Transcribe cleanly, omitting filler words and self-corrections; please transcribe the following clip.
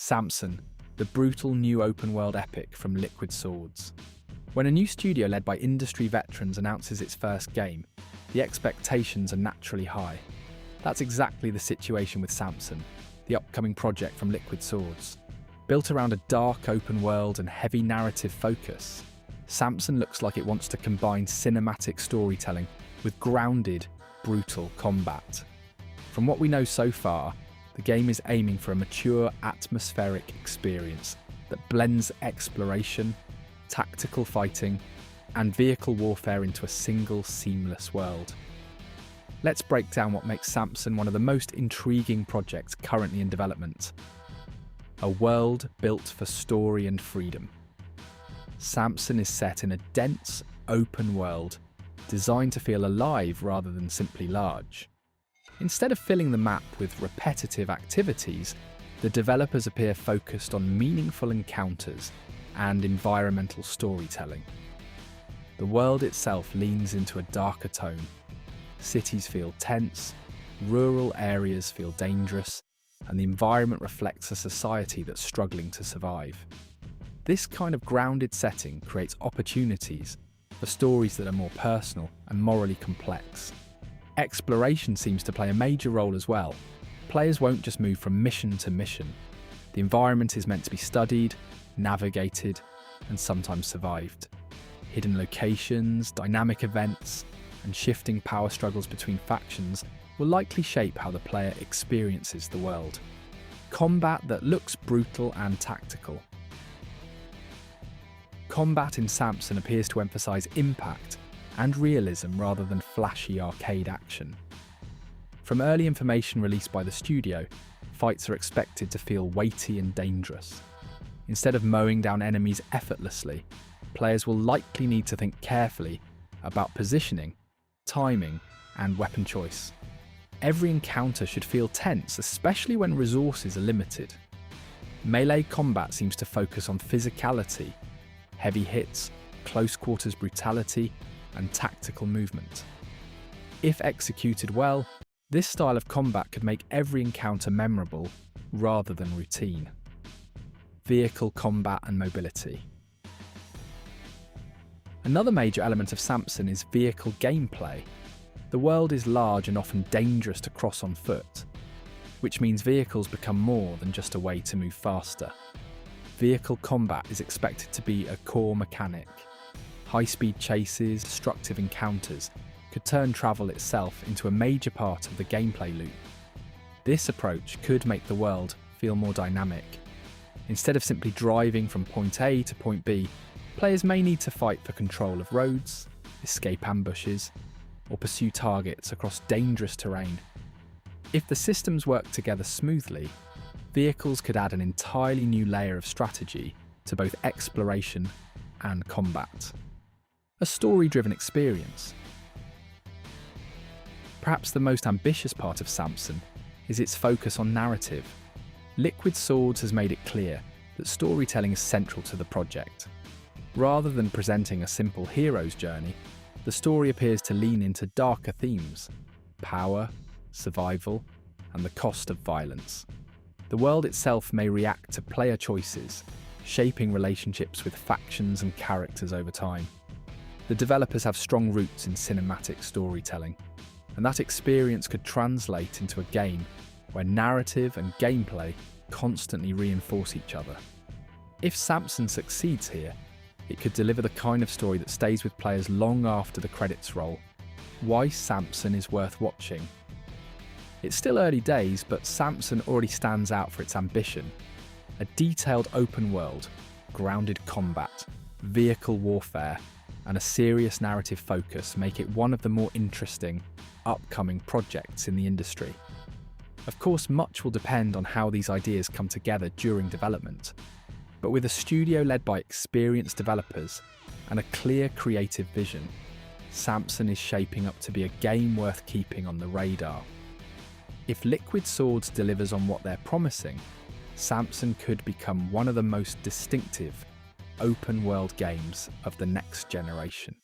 Samson, the brutal new open-world epic from Liquid Swords. When a new studio led by industry veterans announces its first game, the expectations are naturally high. That's exactly the situation with Samson, the upcoming project from Liquid Swords. Built around a dark open world and heavy narrative focus, Samson looks like it wants to combine cinematic storytelling with grounded, brutal combat. From what we know so far, the game is aiming for a mature, atmospheric experience that blends exploration, tactical fighting, and vehicle warfare into a single, seamless world. Let's break down what makes Samson one of the most intriguing projects currently in development. A world built for story and freedom. Samson is set in a dense, open world, designed to feel alive rather than simply large. Instead of filling the map with repetitive activities, the developers appear focused on meaningful encounters and environmental storytelling. The world itself leans into a darker tone. Cities feel tense, rural areas feel dangerous, and the environment reflects a society that's struggling to survive. This kind of grounded setting creates opportunities for stories that are more personal and morally complex. Exploration seems to play a major role as well. Players won't just move from mission to mission. The environment is meant to be studied, navigated, and sometimes survived. Hidden locations, dynamic events, and shifting power struggles between factions will likely shape how the player experiences the world. Combat that looks brutal and tactical. Combat in Samson appears to emphasize impact and realism rather than flashy arcade action. From early information released by the studio, fights are expected to feel weighty and dangerous. Instead of mowing down enemies effortlessly, players will likely need to think carefully about positioning, timing, and weapon choice. Every encounter should feel tense, especially when resources are limited. Melee combat seems to focus on physicality, heavy hits, close quarters brutality, and tactical movement. If executed well, this style of combat could make every encounter memorable rather than routine. Vehicle combat and mobility. Another major element of Samson is vehicle gameplay. The world is large and often dangerous to cross on foot, which means vehicles become more than just a way to move faster. Vehicle combat is expected to be a core mechanic. High-speed chases, destructive encounters could turn travel itself into a major part of the gameplay loop. This approach could make the world feel more dynamic. Instead of simply driving from point A to point B, players may need to fight for control of roads, escape ambushes, or pursue targets across dangerous terrain. If the systems work together smoothly, vehicles could add an entirely new layer of strategy to both exploration and combat. A story-driven experience. Perhaps the most ambitious part of Samson is its focus on narrative. Liquid Swords has made it clear that storytelling is central to the project. Rather than presenting a simple hero's journey, the story appears to lean into darker themes: power, survival, and the cost of violence. The world itself may react to player choices, shaping relationships with factions and characters over time. The developers have strong roots in cinematic storytelling, and that experience could translate into a game where narrative and gameplay constantly reinforce each other. If Samson succeeds here, it could deliver the kind of story that stays with players long after the credits roll. Why Samson is worth watching. It's still early days, but Samson already stands out for its ambition. A detailed open world, grounded combat, vehicle warfare, and a serious narrative focus make it one of the more interesting, upcoming projects in the industry. Of course, much will depend on how these ideas come together during development, but with a studio led by experienced developers and a clear creative vision, Samson is shaping up to be a game worth keeping on the radar. If Liquid Swords delivers on what they're promising, Samson could become one of the most distinctive, open-world games of the next generation.